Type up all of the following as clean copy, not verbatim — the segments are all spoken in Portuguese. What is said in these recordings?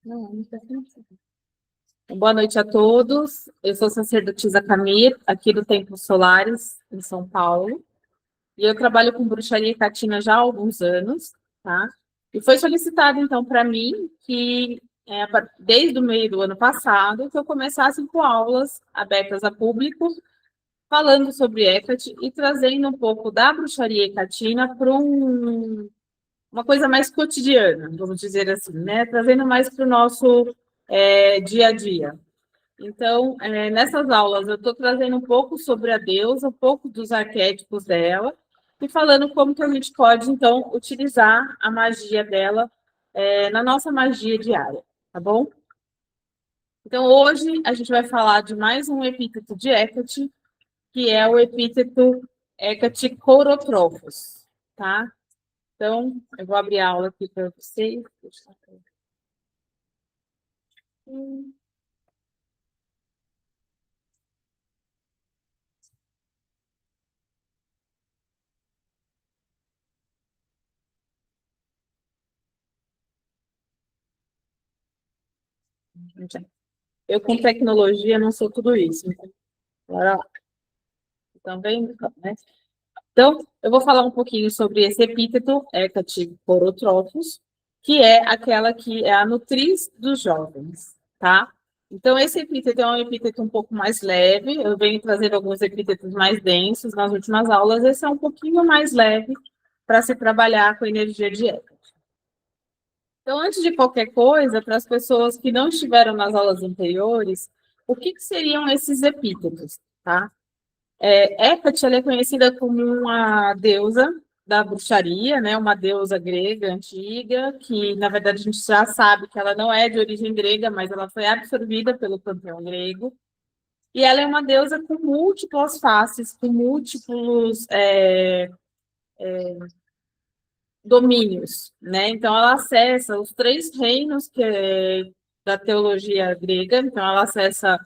Não tá sentindo. Boa noite a todos. Eu sou sacerdotisa Camille, aqui do Templo Solares, em São Paulo. E eu trabalho com bruxaria e catina já há alguns anos, tá? E foi solicitado, então, para mim, que desde o meio do ano passado, que eu começasse com aulas abertas a público, falando sobre Hecate e trazendo um pouco da bruxaria e catina para uma coisa mais cotidiana, vamos dizer assim, né? Trazendo mais para o nosso dia a dia. Então, nessas aulas, eu estou trazendo um pouco sobre a deusa, um pouco dos arquétipos dela, e falando como que a gente pode, então, utilizar a magia dela na nossa magia diária, tá bom? Então, hoje a gente vai falar de mais um epíteto de Hecate, que é o epíteto Hecate Corotrophos, tá? Então, eu vou abrir a aula aqui para vocês. Eu, com tecnologia, não sou tudo isso. Bora lá. Também, né? Então, eu vou falar um pouquinho sobre esse epíteto, Hecate Corotrophos, que é aquela que é a nutriz dos jovens, tá? Então, esse epíteto é um epíteto um pouco mais leve, eu venho trazendo alguns epítetos mais densos nas últimas aulas, esse é um pouquinho mais leve para se trabalhar com a energia de Hecate. Então, antes de qualquer coisa, para as pessoas que não estiveram nas aulas anteriores, o que seriam esses epítetos, tá? Hecate, ela é conhecida como uma deusa da bruxaria, né? Uma deusa grega antiga, que na verdade a gente já sabe que ela não é de origem grega, mas ela foi absorvida pelo panteão grego. E ela é uma deusa com múltiplas faces, com múltiplos domínios, né? Então ela acessa os três reinos da teologia grega. Então ela acessa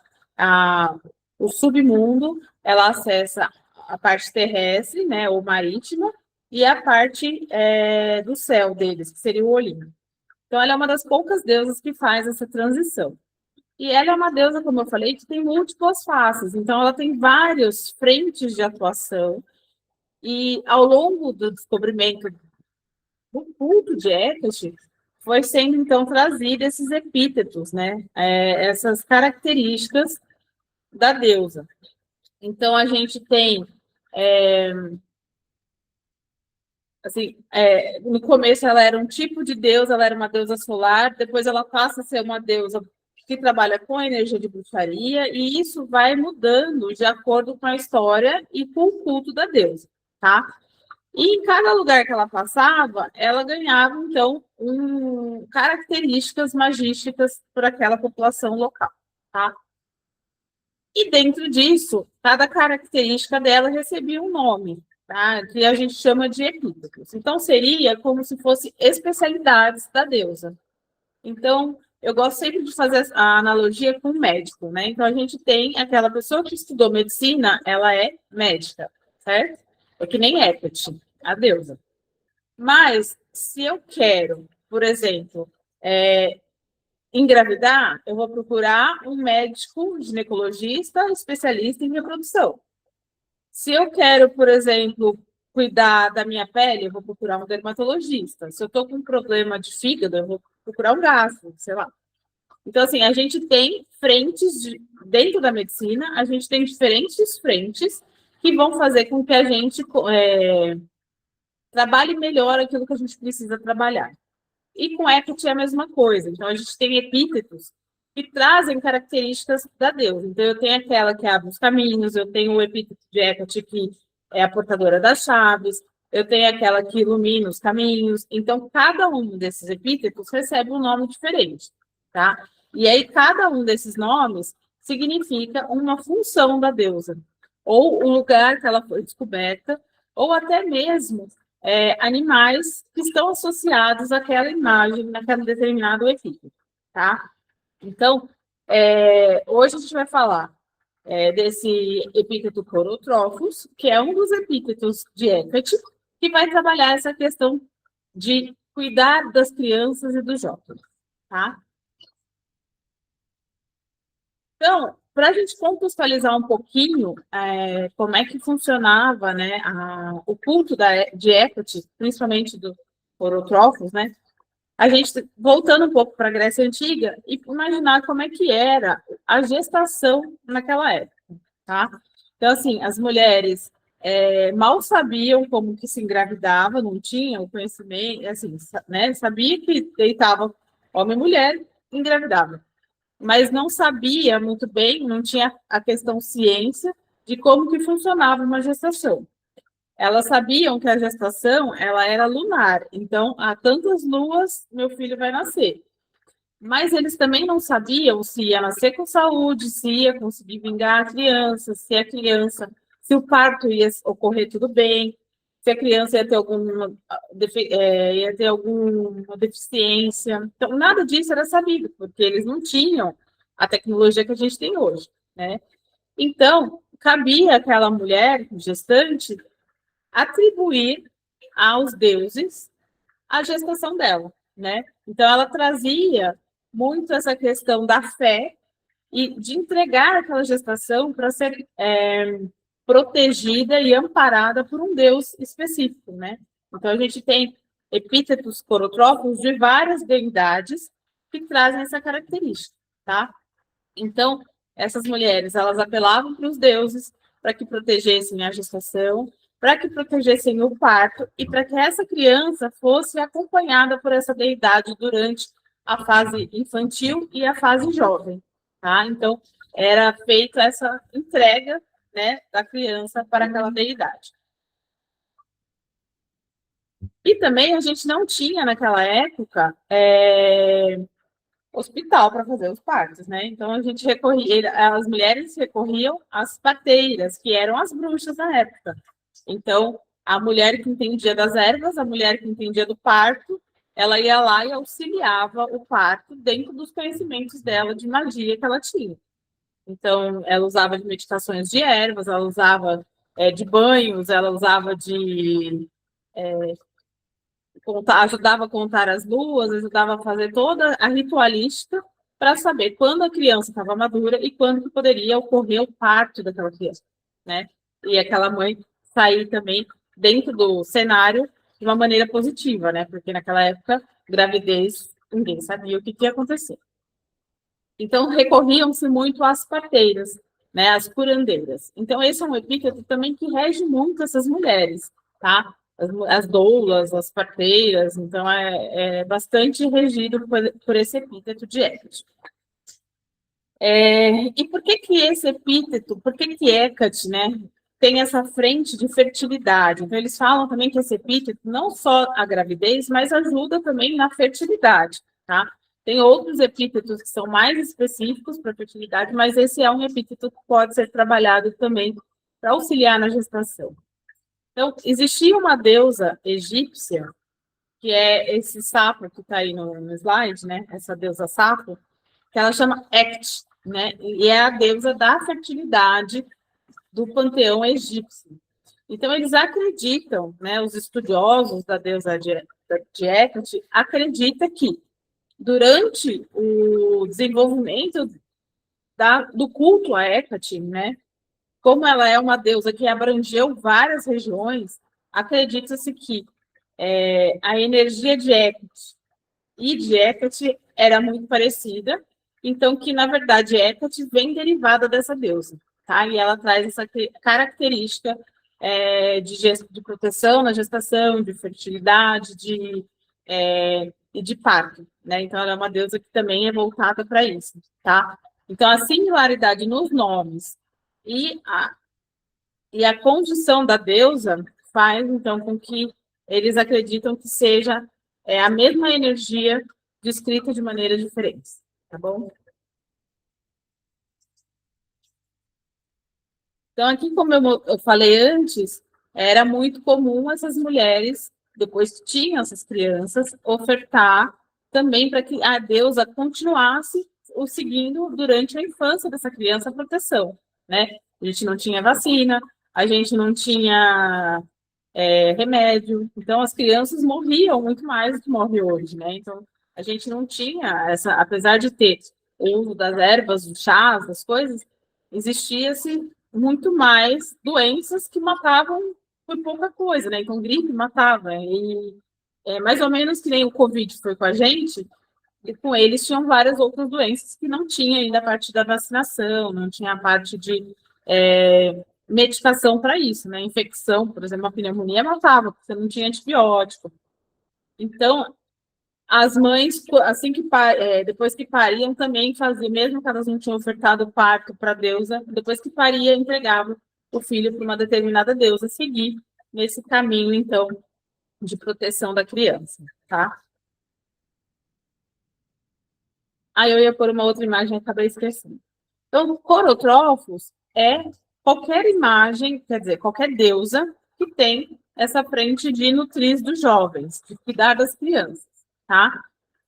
o submundo, ela acessa a parte terrestre, né, ou marítima, e a parte do céu deles, que seria o Olimpo. Então ela é uma das poucas deusas que faz essa transição. E ela é uma deusa, como eu falei, que tem múltiplas faces. Então ela tem vários frentes de atuação. E ao longo do descobrimento do culto de Hecate, foi sendo então trazido esses epítetos, né? Essas características da deusa. Então a gente tem, assim, no começo ela era um tipo de deusa, ela era uma deusa solar, depois ela passa a ser uma deusa que trabalha com a energia de bruxaria, e isso vai mudando de acordo com a história e com o culto da deusa, tá? E em cada lugar que ela passava, ela ganhava, então, características magísticas para aquela população local, tá? E dentro disso, cada característica dela recebia um nome, tá? Que a gente chama de epítetos. Então, seria como se fosse especialidades da deusa. Então, eu gosto sempre de fazer a analogia com o médico, né? Então, a gente tem aquela pessoa que estudou medicina, ela é médica, certo? É que nem Hecate, a deusa. Mas, se eu quero, por exemplo, engravidar, eu vou procurar um médico ginecologista especialista em reprodução. Se eu quero, por exemplo, cuidar da minha pele, eu vou procurar um dermatologista. Se eu estou com um problema de fígado, eu vou procurar um gastro, sei lá. Então, assim, a gente tem dentro da medicina, a gente tem diferentes frentes que vão fazer com que a gente trabalhe melhor aquilo que a gente precisa trabalhar. E com Hecate é a mesma coisa. Então, a gente tem epítetos que trazem características da deusa. Então, eu tenho aquela que abre os caminhos, eu tenho o epíteto de Hecate, que é a portadora das chaves, eu tenho aquela que ilumina os caminhos. Então, cada um desses epítetos recebe um nome diferente, tá? E aí, cada um desses nomes significa uma função da deusa, ou o lugar que ela foi descoberta, ou até mesmo animais que estão associados àquela imagem, naquele determinado epíteto, tá? Então, hoje a gente vai falar desse epíteto Corotrophos, que é um dos epítetos de Hecate, que vai trabalhar essa questão de cuidar das crianças e dos jovens, tá? Então, para a gente contextualizar um pouquinho como é que funcionava, né, o culto de Hecate, principalmente do Orotrófos, né, a gente, voltando um pouco para a Grécia Antiga, e imaginar como é que era a gestação naquela época, tá? Então, assim, as mulheres mal sabiam como que se engravidava, não tinham o conhecimento, assim, né, sabia que deitava homem e mulher, engravidava, mas não sabia muito bem, não tinha a questão ciência de como que funcionava uma gestação. Elas sabiam que a gestação ela era lunar, então a tantas luas meu filho vai nascer. Mas eles também não sabiam se ia nascer com saúde, se ia conseguir vingar a criança, se a criança, se o parto ia ocorrer tudo bem, se a criança ia ter alguma deficiência. Então, nada disso era sabido, porque eles não tinham a tecnologia que a gente tem hoje, né? Então, cabia àquela mulher gestante atribuir aos deuses a gestação dela, né? Então, ela trazia muito essa questão da fé e de entregar aquela gestação para ser protegida e amparada por um Deus específico, né? Então, a gente tem epítetos corotróficos de várias deidades que trazem essa característica, tá? Então, essas mulheres, elas apelavam para os deuses para que protegessem a gestação, para que protegessem o parto e para que essa criança fosse acompanhada por essa deidade durante a fase infantil e a fase jovem, tá? Então, era feita essa entrega, né, da criança para aquela deidade. E também a gente não tinha naquela época hospital para fazer os partos, né? Então a gente recorria, as mulheres recorriam às parteiras, que eram as bruxas da época. Então a mulher que entendia das ervas, a mulher que entendia do parto, ela ia lá e auxiliava o parto dentro dos conhecimentos dela de magia que ela tinha. Então ela usava de meditações de ervas, ela usava de banhos, ela usava de ajudava a contar as luas, ajudava a fazer toda a ritualística para saber quando a criança estava madura e quando que poderia ocorrer o parto daquela criança, né? E aquela mãe sair também dentro do cenário de uma maneira positiva, né? Porque naquela época, gravidez, ninguém sabia o que ia acontecer. Então, recorriam-se muito às parteiras, né, às curandeiras. Então, esse é um epíteto também que rege muito essas mulheres, tá? As doulas, as parteiras, então é bastante regido por esse epíteto de Hecate. E por que esse epíteto, por que Hecate, né, tem essa frente de fertilidade? Então, eles falam também que esse epíteto não só a gravidez, mas ajuda também na fertilidade, tá? Tem outros epítetos que são mais específicos para fertilidade, mas esse é um epíteto que pode ser trabalhado também para auxiliar na gestação. Então, existia uma deusa egípcia, que é esse sapo que está aí no slide, né? Essa deusa sapo, que ela chama Hecate, né? E é a deusa da fertilidade do panteão egípcio. Então, eles acreditam, né? Os estudiosos da deusa de Hecate acreditam que durante o desenvolvimento do culto a Hecate, né? Como ela é uma deusa que abrangeu várias regiões, acredita-se que a energia de Hecate e de Hecate era muito parecida, então que, na verdade, Hecate vem derivada dessa deusa, tá? E ela traz essa característica de proteção na gestação, de fertilidade, e de parto, né? Então, ela é uma deusa que também é voltada para isso, tá? Então, a similaridade nos nomes e a condição da deusa faz, então, com que eles acreditam que seja a mesma energia descrita de maneiras diferentes, tá bom? Então, aqui, como eu falei antes, era muito comum essas mulheres, depois que tinham essas crianças, ofertar também para que a deusa continuasse o seguindo durante a infância dessa criança a proteção, né? A gente não tinha vacina, a gente não tinha remédio, então as crianças morriam muito mais do que morre hoje, né? Então, a gente não tinha essa, apesar de ter uso das ervas, dos chás, das coisas, existia-se muito mais doenças que matavam por pouca coisa, né? Então, gripe matava. E é mais ou menos que nem o Covid foi com a gente, e com eles tinham várias outras doenças que não tinha ainda a parte da vacinação, não tinha a parte de medicação para isso, né? Infecção, por exemplo, a pneumonia matava, porque você não tinha antibiótico. Então, as mães, assim que depois que pariam, também faziam, mesmo que elas não tinham ofertado o parto para a deusa, depois que paria, entregava o filho para uma determinada deusa seguir nesse caminho, então, de proteção da criança, tá? Aí eu ia pôr uma outra imagem e acabei esquecendo. Então, Corotrofos é qualquer imagem, quer dizer, qualquer deusa que tem essa frente de nutrir dos jovens, de cuidar das crianças, tá?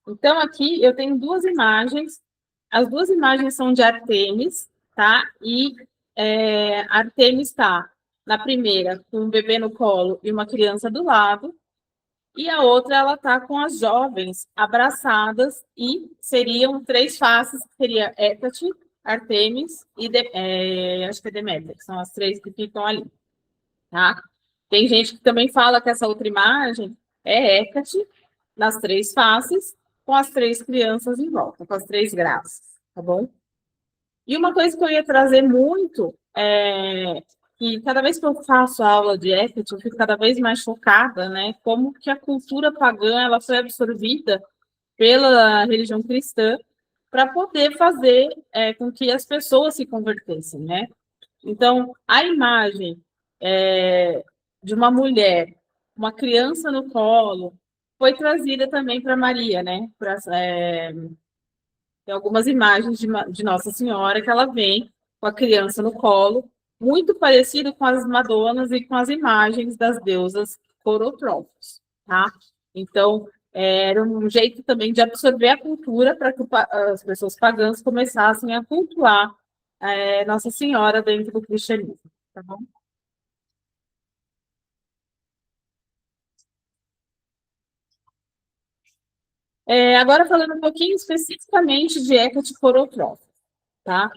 Então, aqui eu tenho duas imagens. As duas imagens são de Artemis, tá? E Artemis está na primeira com um bebê no colo e uma criança do lado, e a outra ela está com as jovens abraçadas e seriam três faces, que seria Hécate, Artemis e acho que é Deméter, que são as três que ficam ali, tá? Tem gente que também fala que essa outra imagem é Hécate, nas três faces, com as três crianças em volta, com as três graças, tá bom? E uma coisa que eu ia trazer muito é que cada vez que eu faço aula de Hecate, eu fico cada vez mais chocada, né? Como que a cultura pagã ela foi absorvida pela religião cristã para poder fazer com que as pessoas se convertessem, né? Então, a imagem de uma mulher, uma criança no colo, foi trazida também para Maria, né? Tem algumas imagens de Nossa Senhora que ela vem com a criança no colo, muito parecido com as Madonas e com as imagens das deusas Corotrofos, tá? Então, era um jeito também de absorver a cultura para que as pessoas pagãs começassem a cultuar Nossa Senhora dentro do cristianismo, tá bom? Agora falando um pouquinho especificamente de Hecate Corotrofos, tá?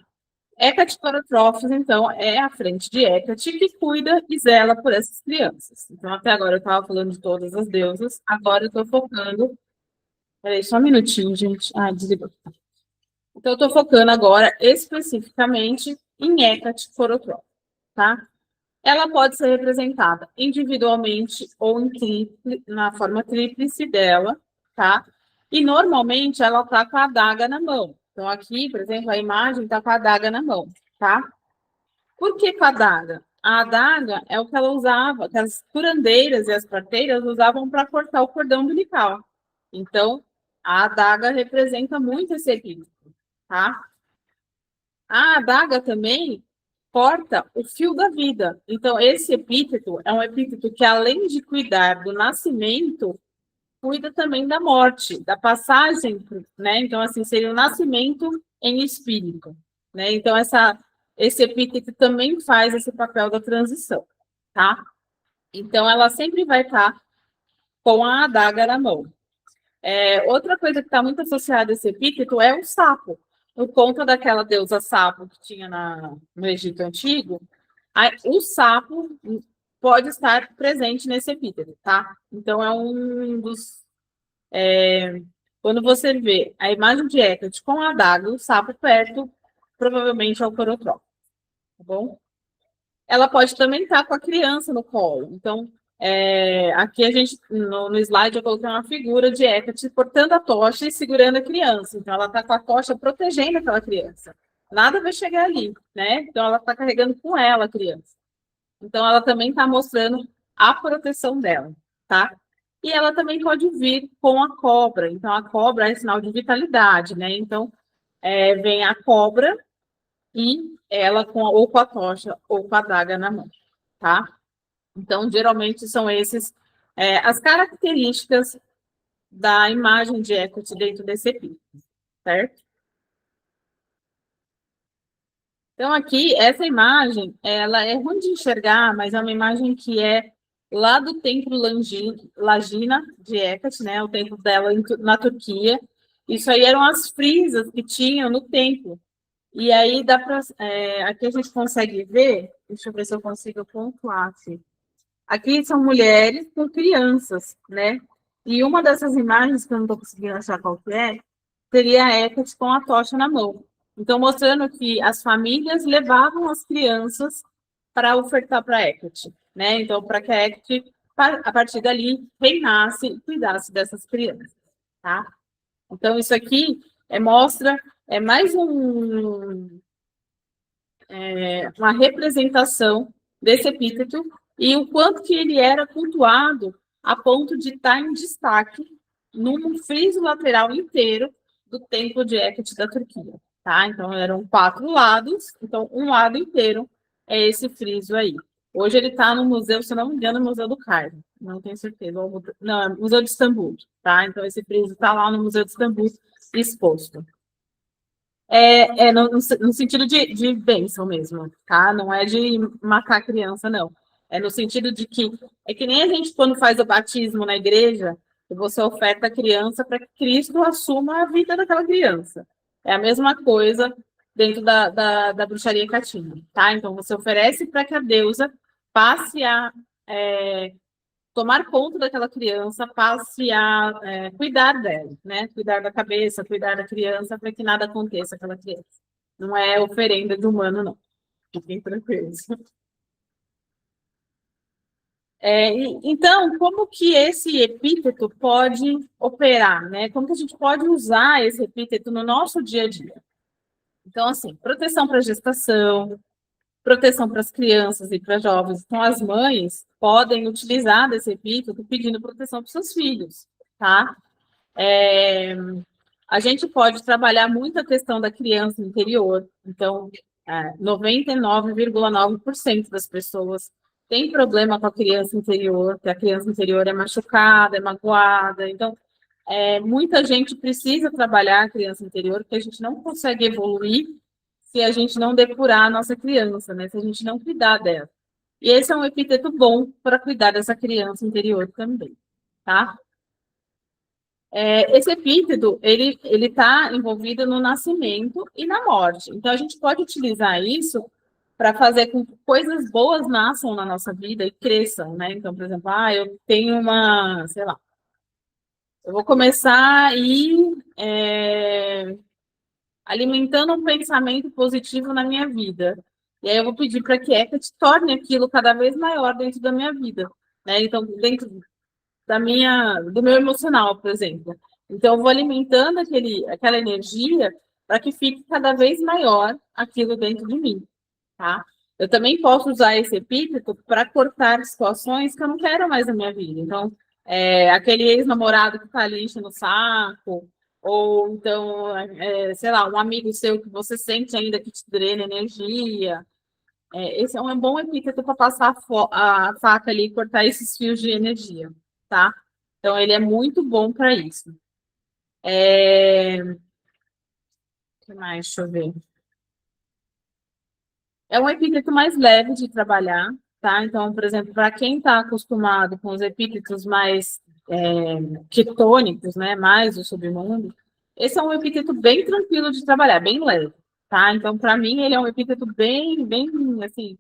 Hecate Corotrofos, então, é a frente de Hecate que cuida e zela por essas crianças. Então, até agora eu estava falando de todas as deusas, agora eu estou focando. Peraí, só um minutinho, gente. Ah, desligou. Então, eu estou focando agora especificamente em Hecate Corotrofos, tá? Ela pode ser representada individualmente ou na forma tríplice dela, tá? E normalmente ela está com a adaga na mão. Então, aqui, por exemplo, a imagem está com a adaga na mão, tá? Por que com a adaga? A adaga é o que ela usava, que as curandeiras e as parteiras usavam para cortar o cordão umbilical. Então, a adaga representa muito esse equilíbrio, tá? A adaga também corta o fio da vida. Então, esse epíteto é um epíteto que, além de cuidar do nascimento, cuida também da morte, da passagem, né? Então, assim, seria o nascimento em espírito, né? Então, esse epíteto também faz esse papel da transição, tá? Então, ela sempre vai estar com a adaga na mão. Outra coisa que está muito associada a esse epíteto é o sapo. Por conta daquela deusa sapo que tinha no Egito Antigo, o sapo pode estar presente nesse epíteto, tá? Então, é um dos quando você vê a imagem de Hecate com a adaga, o sapo perto, provavelmente é o Corotró, tá bom? Ela pode também estar com a criança no colo. Então, aqui a gente, no slide, eu coloquei uma figura de Hecate portando a tocha e segurando a criança. Então, ela está com a tocha protegendo aquela criança. Nada vai chegar ali, né? Então, ela está carregando com ela a criança. Então, ela também está mostrando a proteção dela, tá? E ela também pode vir com a cobra. Então, a cobra é sinal de vitalidade, né? Então, vem a cobra e ela ou com a tocha ou com a adaga na mão, tá? Então, geralmente são esses as características da imagem de Hecate dentro desse epíteto, certo? Então, aqui, essa imagem, ela é ruim de enxergar, mas é uma imagem que é lá do templo Lagina de Hecate, né? O templo dela na Turquia. Isso aí eram as frisas que tinham no templo. E aí dá para. Aqui a gente consegue ver, deixa eu ver se eu consigo pontuar aqui. Aqui são mulheres com crianças, né? E uma dessas imagens, que eu não estou conseguindo achar qual que é, seria a Hecate com a tocha na mão. Então, mostrando que as famílias levavam as crianças para ofertar para a Hecate, né? Então, para que a Hecate, a partir dali, reinasse e cuidasse dessas crianças, tá? Então, isso aqui mostra mais uma representação desse epíteto e o quanto que ele era cultuado a ponto de estar em destaque num friso lateral inteiro do templo de Hecate da Turquia, tá? Então, eram 4 lados, então um lado inteiro é esse friso aí. Hoje ele está no museu, se não me engano, no Museu do Cairo, não tenho certeza. Não, é Museu de Istambul, tá? Então, esse friso está lá no Museu de Istambul exposto. No sentido de bênção mesmo, tá? Não é de matar a criança, não. É no sentido de que é que nem a gente, quando faz o batismo na igreja, que você oferta a criança para que Cristo assuma a vida daquela criança. É a mesma coisa dentro da bruxaria catina, tá? Então, você oferece para que a deusa passe a tomar conta daquela criança, passe a cuidar dela, né? Cuidar da cabeça, cuidar da criança, para que nada aconteça com aquela criança. Não é oferenda de humano, não. Fiquem tranquilos. Então, como que esse epíteto pode operar, né? Como que a gente pode usar esse epíteto no nosso dia a dia? Então, assim, proteção para gestação, proteção para as crianças e para jovens. Então, as mães podem utilizar desse epíteto pedindo proteção para os seus filhos, tá? A gente pode trabalhar muito a questão da criança interior. Então, 99,9% das pessoas tem problema com a criança interior, que a criança interior é machucada, é magoada. Então, muita gente precisa trabalhar a criança interior, porque a gente não consegue evoluir se a gente não depurar a nossa criança, né? Se a gente não cuidar dela. E esse é um epíteto bom para cuidar dessa criança interior também, tá? Esse epíteto, ele está envolvido no nascimento e na morte. Então, a gente pode utilizar isso para fazer com que coisas boas nasçam na nossa vida e cresçam, né? Então, por exemplo, eu tenho sei lá, eu vou começar a ir alimentando um pensamento positivo na minha vida. E aí eu vou pedir para que Hecate torne aquilo cada vez maior dentro da minha vida, né? Então, dentro do meu emocional, por exemplo. Então, eu vou alimentando aquela energia para que fique cada vez maior aquilo dentro de mim, tá? Eu também posso usar esse epíteto para cortar situações que eu não quero mais na minha vida. Então, aquele ex-namorado que está ali enchendo o saco, ou então, sei lá, um amigo seu que você sente ainda que te drena energia. Esse é um bom epíteto para passar a faca ali e cortar esses fios de energia, tá? Então, ele é muito bom para isso. O que mais? Deixa eu ver. É um epíteto mais leve de trabalhar, tá? Então, por exemplo, para quem está acostumado com os epítetos mais quetônicos, né? Mais do submundo, esse é um epíteto bem tranquilo de trabalhar, bem leve, tá? Então, para mim, ele é um epíteto bem, bem, assim,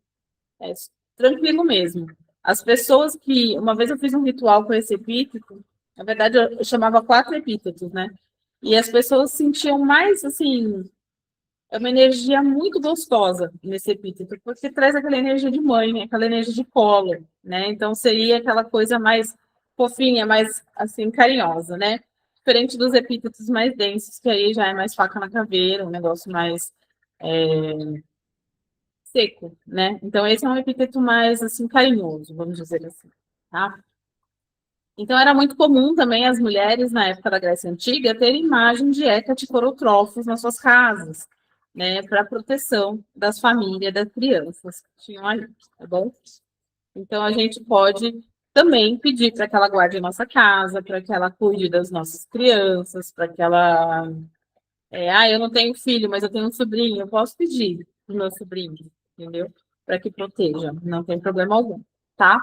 é, tranquilo mesmo. As pessoas que... Uma vez eu fiz um ritual com esse epíteto, na verdade, eu chamava 4 epítetos, né? E as pessoas sentiam mais, assim, uma energia muito gostosa nesse epíteto, porque traz aquela energia de mãe, né? Aquela energia de colo, né? Então, seria aquela coisa mais fofinha, mais, assim, carinhosa, né? Diferente dos epítetos mais densos, que aí já é mais faca na caveira, um negócio mais seco, né? Então, esse é um epíteto mais, assim, carinhoso, vamos dizer assim, tá? Então, era muito comum também as mulheres, na época da Grécia Antiga, terem imagem de Hécate corotrofos nas suas casas, né, para proteção das famílias, das crianças que tinham ali, tá bom? Então, a gente pode também pedir para que ela guarde a nossa casa, para que ela cuide das nossas crianças, para que ela... eu não tenho filho, mas eu tenho um sobrinho, eu posso pedir para o meu sobrinho, entendeu? Para que proteja, não tem problema algum, tá?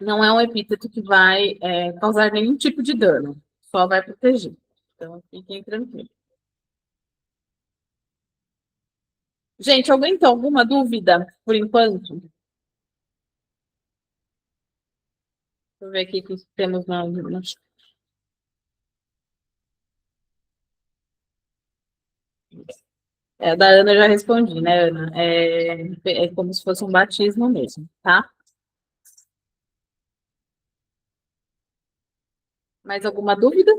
Não é um epíteto que vai causar nenhum tipo de dano, só vai proteger. Então, fiquem tranquilos. Gente, alguém tem alguma dúvida por enquanto? Deixa eu ver aqui o que temos no... É, da Ana eu já respondi, né, Ana? É como se fosse um batismo mesmo, tá? Mais alguma dúvida?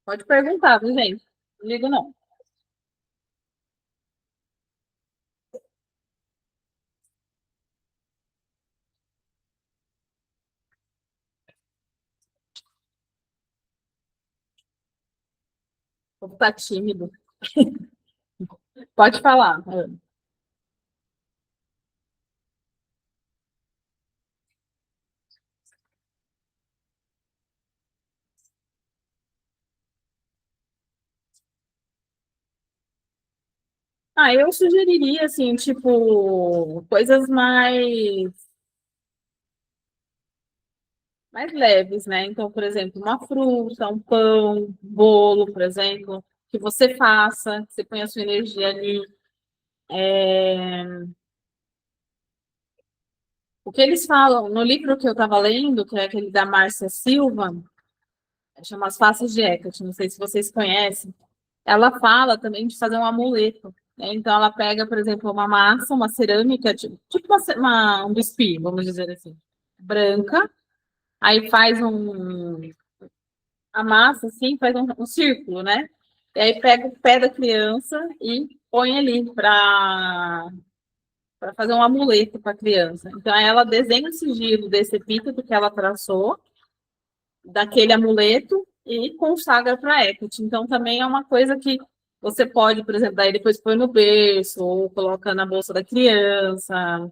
Pode perguntar, viu, gente? Não ligo, não. Ou tá tímido. Pode falar, Ana. Ah, eu sugeriria, assim, tipo, coisas mais leves, né? Então, por exemplo, uma fruta, um pão, um bolo, por exemplo, que você faça, que você ponha a sua energia ali. O que eles falam no livro que eu estava lendo, que é aquele da Márcia Silva, chama As Faces de Hecate, não sei se vocês conhecem, ela fala também de fazer um amuleto, né? Então, ela pega, por exemplo, uma massa, uma cerâmica, tipo um biscuit, vamos dizer assim, branca, aí faz a massa, assim, faz um círculo, né? E aí pega o pé da criança e põe ali para fazer um amuleto para a criança. Então, aí ela desenha o sigilo desse epíteto que ela traçou, daquele amuleto, e consagra para Hecate. Então, também é uma coisa que você pode, por exemplo, daí depois põe no berço, ou coloca na bolsa da criança.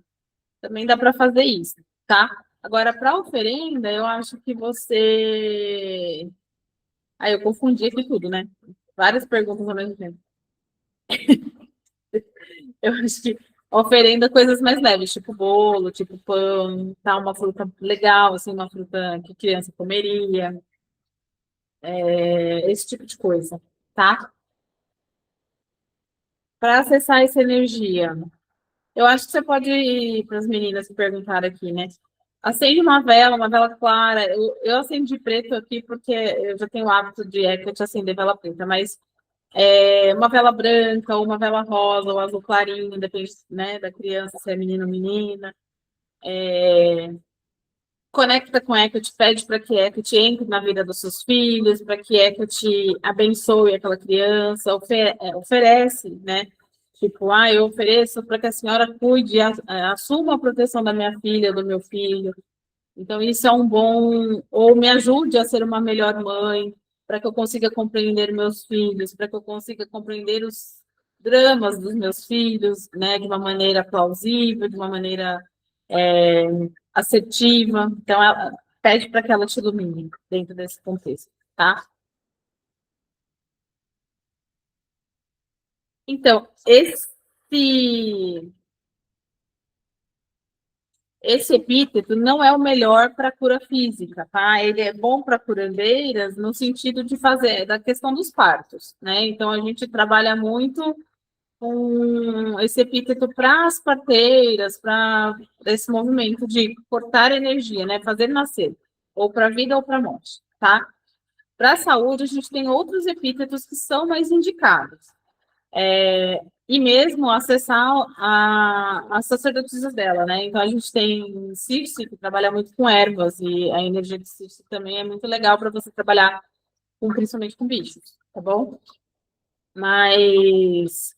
Também dá para fazer isso, tá? Agora, para oferenda, eu acho que você. Aí eu confundi aqui tudo, né? Várias perguntas ao mesmo tempo. Eu acho que oferenda coisas mais leves, tipo bolo, tipo pão, tá? Uma fruta legal, assim, uma fruta que criança comeria, esse tipo de coisa, tá? Para acessar essa energia, eu acho que você pode ir para as meninas que perguntaram aqui, né? Acende uma vela clara. Eu acendo de preto aqui porque eu já tenho o hábito de Hecate acender vela preta, mas uma vela branca, ou uma vela rosa, ou azul clarinho, depende, né, da criança, se é menino ou menina. Conecta com Hecate, pede para que Hecate entre na vida dos seus filhos, para que Hecate abençoe aquela criança, oferece, né? Tipo, eu ofereço para que a senhora cuide, assuma a proteção da minha filha, do meu filho. Então, isso é um bom, ou me ajude a ser uma melhor mãe, para que eu consiga compreender meus filhos, para que eu consiga compreender os dramas dos meus filhos, né, de uma maneira plausível, de uma maneira é, assertiva. Então, ela pede para que ela te ilumine dentro desse contexto, tá? Então, esse epíteto não é o melhor para cura física, tá? Ele é bom para curandeiras no sentido de fazer da questão dos partos, né? Então a gente trabalha muito com esse epíteto para as parteiras, para esse movimento de cortar energia, né? Fazer nascer, ou para a vida ou para a morte, tá? Para a saúde, a gente tem outros epítetos que são mais indicados. E mesmo acessar as sacerdotisas dela, né? Então a gente tem Circe, que trabalha muito com ervas, e a energia de Circe também é muito legal para você trabalhar principalmente com bichos, tá bom? Mas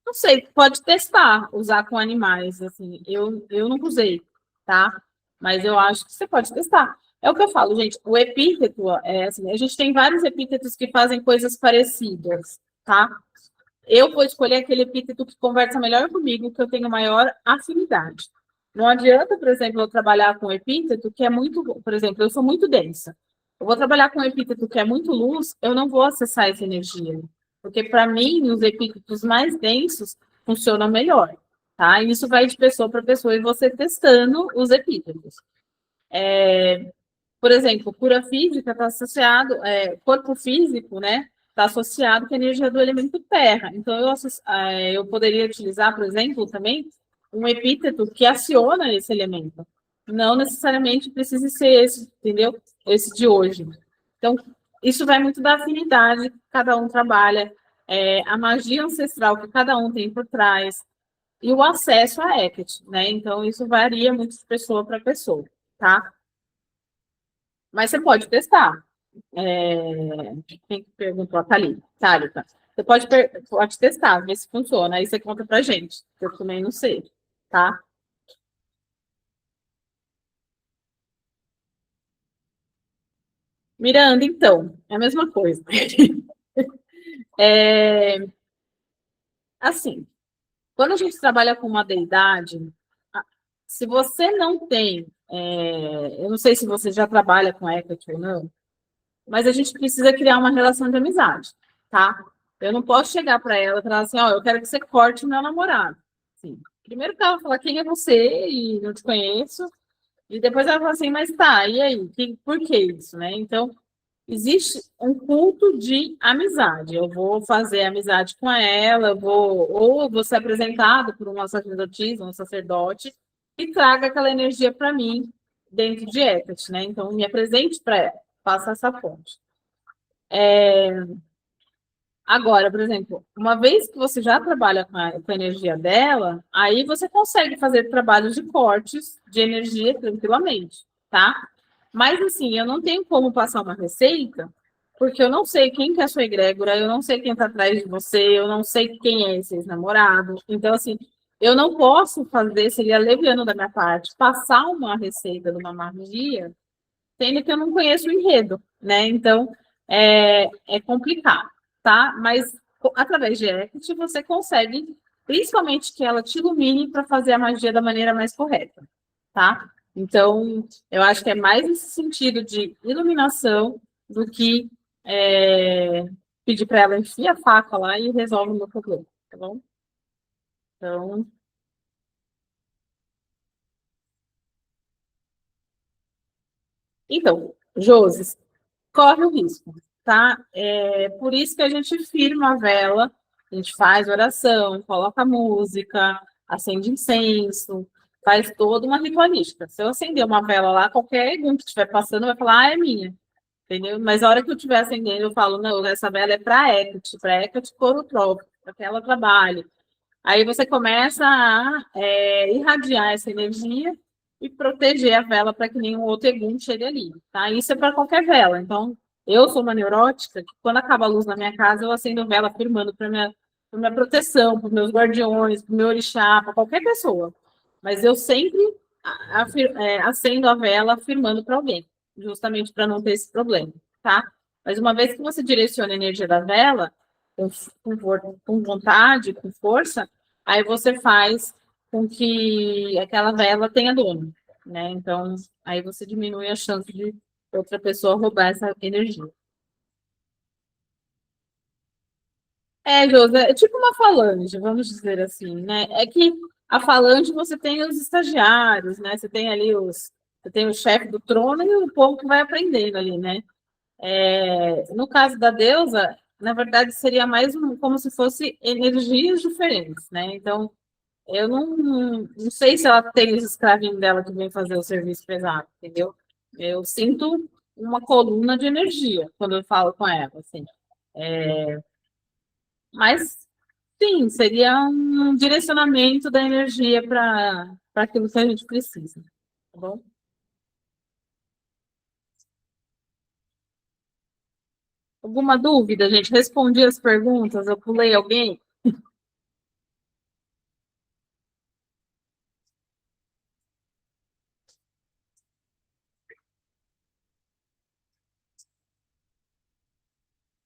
não sei, pode testar usar com animais, assim. Eu não usei, tá? Mas eu acho que você pode testar. É o que eu falo, gente. O epíteto, assim, a gente tem vários epítetos que fazem coisas parecidas, tá? Eu vou escolher aquele epíteto que conversa melhor comigo, que eu tenho maior afinidade. Não adianta, por exemplo, eu trabalhar com um epíteto que é muito, por exemplo, eu sou muito densa. Eu vou trabalhar com um epíteto que é muito luz, eu não vou acessar essa energia. Porque, para mim, os epítetos mais densos funcionam melhor, tá? E isso vai de pessoa para pessoa e você testando os epítetos. Por exemplo, cura física está associado, corpo físico, né? Está associado com a energia do elemento terra. Então, eu poderia utilizar, por exemplo, também um epíteto que aciona esse elemento. Não necessariamente precisa ser esse, entendeu? Esse de hoje. Então, isso vai muito da afinidade que cada um trabalha, a magia ancestral que cada um tem por trás, e o acesso à Hecate, né? Então, isso varia muito de pessoa para pessoa, tá? Mas você pode testar. Quem que perguntou? A Thalita. Você pode testar, ver se funciona. Aí você conta pra gente. Eu também não sei, tá? Miranda, então, é a mesma coisa. É, assim, quando a gente trabalha com uma deidade, se você não tem, eu não sei se você já trabalha com Hecate ou não, mas a gente precisa criar uma relação de amizade, tá? Eu não posso chegar para ela e falar assim, ó, eu quero que você corte o meu namorado. Sim. Primeiro que ela vai falar quem é você e não te conheço, e depois ela fala assim, mas tá, e aí? Por que isso, né? Então, existe um culto de amizade. Eu vou fazer amizade com ela, ou eu vou ser apresentado por uma sacerdotisa, um sacerdote, e traga aquela energia para mim dentro de Hecate, né? Então, me apresente para ela, faça essa ponte. Agora, por exemplo, uma vez que você já trabalha com a energia dela, aí você consegue fazer trabalhos de cortes de energia tranquilamente, tá? Mas assim, eu não tenho como passar uma receita, porque eu não sei quem que é a sua egrégora, eu não sei quem está atrás de você, eu não sei quem é esse ex-namorado. Então, assim, eu não posso fazer, seria leviano da minha parte, passar uma receita de uma magia, sendo que eu não conheço o enredo, né? Então, é complicado, tá? Mas através de Hecate você consegue, principalmente que ela te ilumine para fazer a magia da maneira mais correta, tá? Então, eu acho que é mais nesse sentido de iluminação do que pedir para ela enfiar a faca lá e resolve o meu problema, tá bom? Então, Josi, corre o risco, tá? É por isso que a gente firma a vela, a gente faz oração, coloca música, acende incenso, faz toda uma ritualística. Se eu acender uma vela lá, qualquer um que estiver passando vai falar, ah, é minha, entendeu? Mas a hora que eu estiver acendendo, eu falo, não, essa vela é para Hecate Corotrópico, para que ela trabalhe. Aí você começa a irradiar essa energia e proteger a vela para que nenhum outro egum chegue ali, tá? Isso é para qualquer vela. Então, eu sou uma neurótica que quando acaba a luz na minha casa, eu acendo vela firmando para minha proteção, para os meus guardiões, para o meu orixá, para qualquer pessoa. Mas eu sempre acendo a vela firmando para alguém, justamente para não ter esse problema, tá? Mas uma vez que você direciona a energia da vela, com vontade, com força, aí você faz com que aquela vela tenha dono, né? Então, aí você diminui a chance de outra pessoa roubar essa energia. Josi, é tipo uma falange, vamos dizer assim, né? É que a falange você tem os estagiários, né? Você tem o chefe do trono e o povo que vai aprendendo ali, né? No caso da deusa, na verdade, seria mais como se fosse energias diferentes, né? Então, eu não sei se ela tem os escravinhos dela que vem fazer o serviço pesado, entendeu? Eu sinto uma coluna de energia quando eu falo com ela, assim. Mas, sim, seria um direcionamento da energia para aquilo que a gente precisa, tá bom? Alguma dúvida, gente? Respondi as perguntas, eu pulei alguém?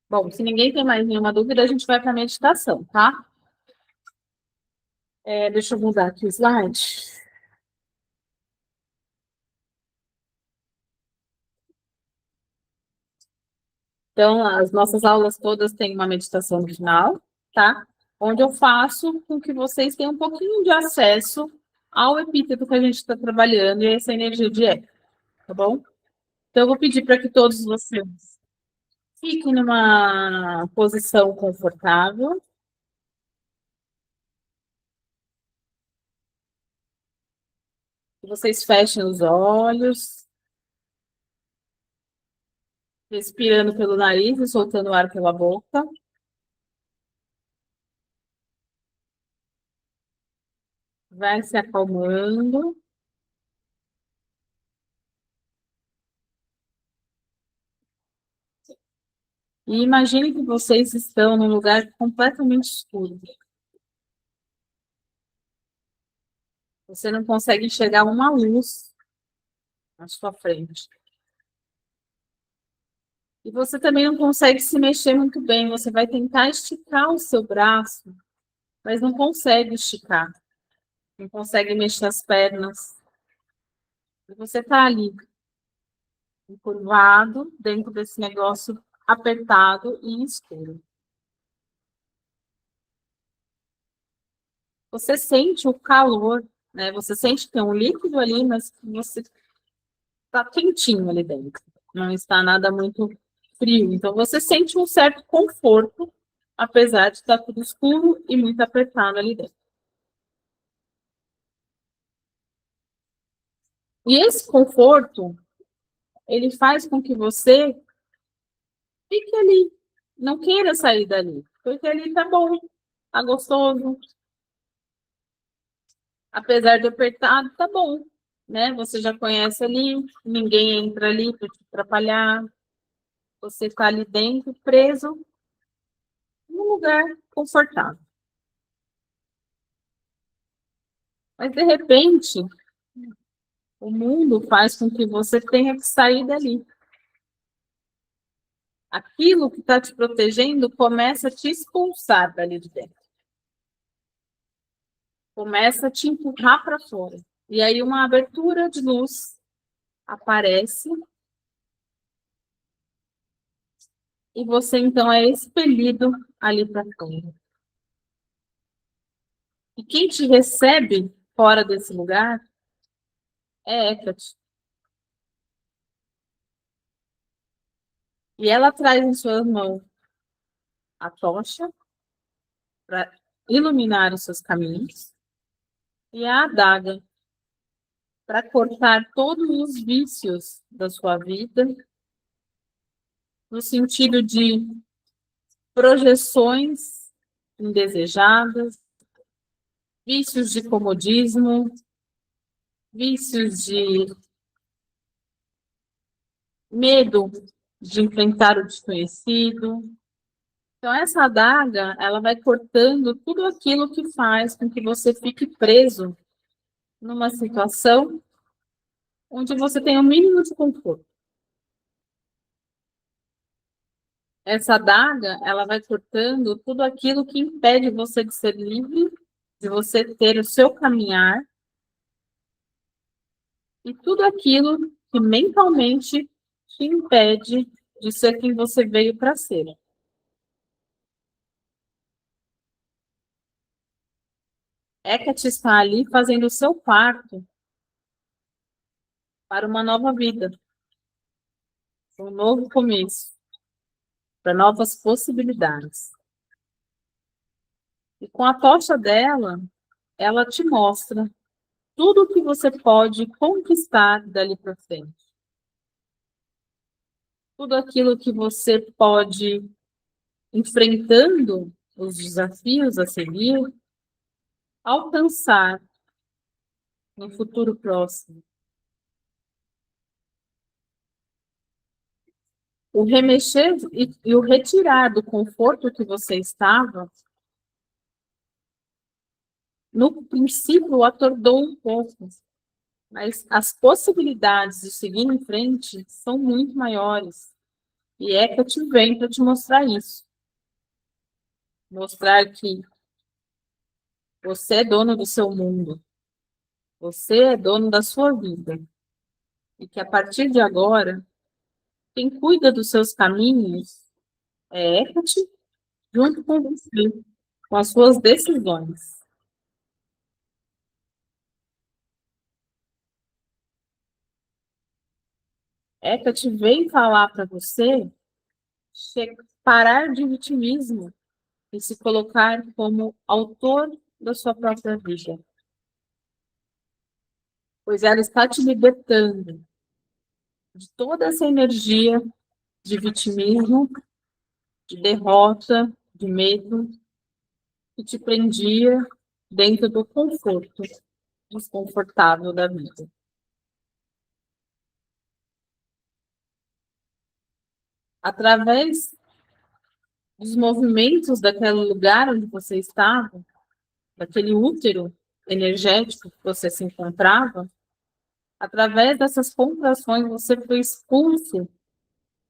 Bom, se ninguém tem mais nenhuma dúvida, a gente vai para a meditação, tá? Deixa eu mudar aqui o slide. Então, as nossas aulas todas têm uma meditação no final, tá? Onde eu faço com que vocês tenham um pouquinho de acesso ao epíteto que a gente está trabalhando e essa energia de éter, tá bom? Então, eu vou pedir para que todos vocês fiquem numa posição confortável. Que vocês fechem os olhos, respirando pelo nariz e soltando o ar pela boca. Vai se acalmando. E imagine que vocês estão num lugar completamente escuro. Você não consegue enxergar uma luz na sua frente. E você também não consegue se mexer muito bem. Você vai tentar esticar o seu braço, mas não consegue esticar. Não consegue mexer as pernas. E você está ali, encurvado, dentro desse negócio apertado e escuro. Você sente o calor, né? Você sente que tem um líquido ali, mas você está quentinho ali dentro. Não está nada muito frio. Então, você sente um certo conforto, apesar de estar tudo escuro e muito apertado ali dentro. E esse conforto, ele faz com que você fique ali, não queira sair dali, porque ali tá bom, tá gostoso. Apesar de apertado, tá bom, né? Você já conhece ali, ninguém entra ali para te atrapalhar. Você está ali dentro, preso, num lugar confortável. Mas, de repente, o mundo faz com que você tenha que sair dali. Aquilo que está te protegendo começa a te expulsar dali de dentro. Começa a te empurrar para fora. E aí uma abertura de luz aparece e você então é expelido ali para fora. E quem te recebe fora desse lugar é Hecate. E ela traz em suas mãos a tocha para iluminar os seus caminhos e a adaga para cortar todos os vícios da sua vida, no sentido de projeções indesejadas, vícios de comodismo, vícios de medo de enfrentar o desconhecido. Então, essa adaga, ela vai cortando tudo aquilo que faz com que você fique preso numa situação onde você tem o mínimo de conforto. Essa adaga, ela vai cortando tudo aquilo que impede você de ser livre, de você ter o seu caminhar, e tudo aquilo que mentalmente te impede de ser quem você veio para ser. Hecate está ali fazendo o seu parto para uma nova vida, para um novo começo, para novas possibilidades. E com a tocha dela, ela te mostra tudo o que você pode conquistar dali para frente. Tudo aquilo que você pode, enfrentando os desafios a seguir, alcançar no futuro próximo. O remexer e o retirar do conforto que você estava, no princípio, atordou um pouco, mas as possibilidades de seguir em frente são muito maiores. E Hecate vem para te mostrar isso. Mostrar que você é dono do seu mundo. Você é dono da sua vida. E que a partir de agora, quem cuida dos seus caminhos é Hecate junto com você, com as suas decisões. Hecate vem falar para você parar de vitimismo e se colocar como autor da sua própria vida. Pois ela está te libertando de toda essa energia de vitimismo, de derrota, de medo, que te prendia dentro do conforto desconfortável da vida. Através dos movimentos daquele lugar onde você estava, daquele útero energético que você se encontrava, através dessas contrações você foi expulso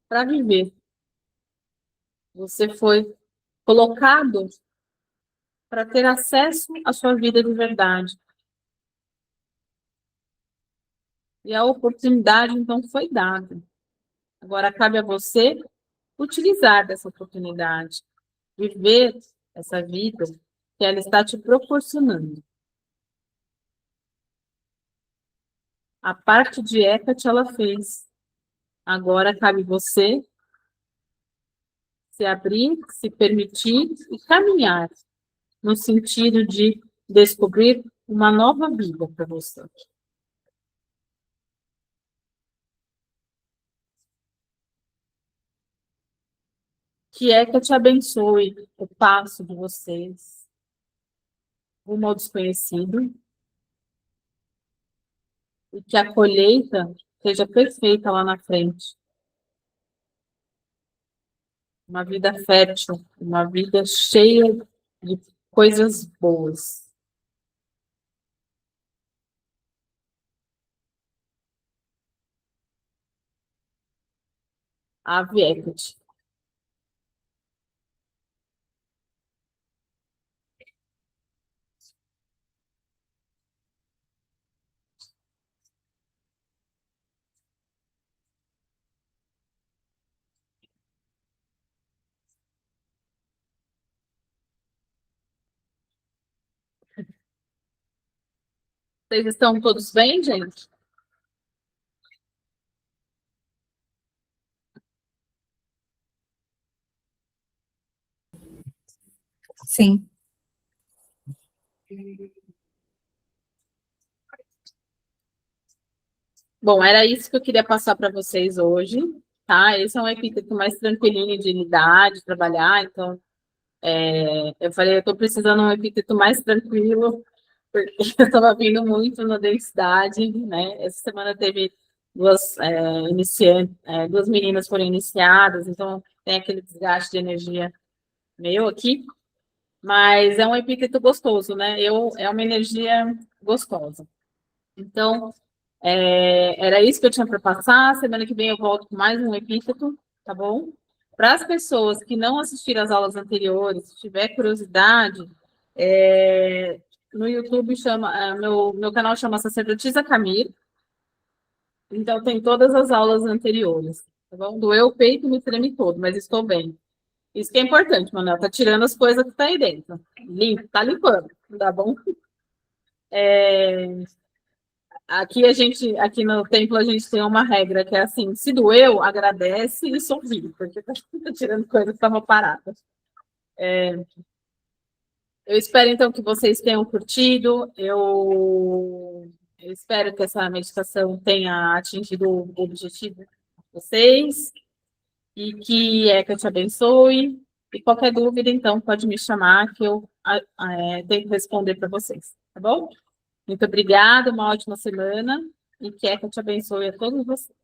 para viver. Você foi colocado para ter acesso à sua vida de verdade. E a oportunidade, então, foi dada. Agora, cabe a você utilizar dessa oportunidade, viver essa vida que ela está te proporcionando. A parte de Hecate ela fez. Agora cabe você se abrir, se permitir e caminhar no sentido de descobrir uma nova vida para você. Que Hecate abençoe o passo de vocês rumo ao desconhecido e que a colheita seja perfeita lá na frente. Uma vida fértil, uma vida cheia de coisas boas. Ave Hecate. Vocês estão todos bem, gente? Sim. Bom, era isso que eu queria passar para vocês hoje, tá? Esse é um epíteto mais tranquilinho de lidar, de trabalhar, então eu falei, eu estou precisando de um epíteto mais tranquilo, porque eu estava vindo muito na densidade, né? Essa semana teve duas meninas foram iniciadas, então tem aquele desgaste de energia meu aqui, mas é um epíteto gostoso, né? É uma energia gostosa. Então, era isso que eu tinha para passar. Semana que vem eu volto com mais um epíteto, tá bom? Para as pessoas que não assistiram às aulas anteriores, se tiver curiosidade, no YouTube meu canal chama Sacerdotisa Camille, então tem todas as aulas anteriores, tá bom? Doeu o peito, me treme todo, mas estou bem. Isso que é importante, Manuel, tá tirando as coisas que tá aí dentro. Limpo, tá limpando, tá bom? Aqui no templo, a gente tem uma regra que é assim: se doeu, agradece e sorri, porque tá tirando coisa que estava parada. Eu espero, então, que vocês tenham curtido. Eu espero que essa meditação tenha atingido o objetivo de vocês e que Eka te abençoe. E qualquer dúvida, então, pode me chamar que eu tento responder para vocês, tá bom? Muito obrigada, uma ótima semana e que Eka te abençoe a todos vocês.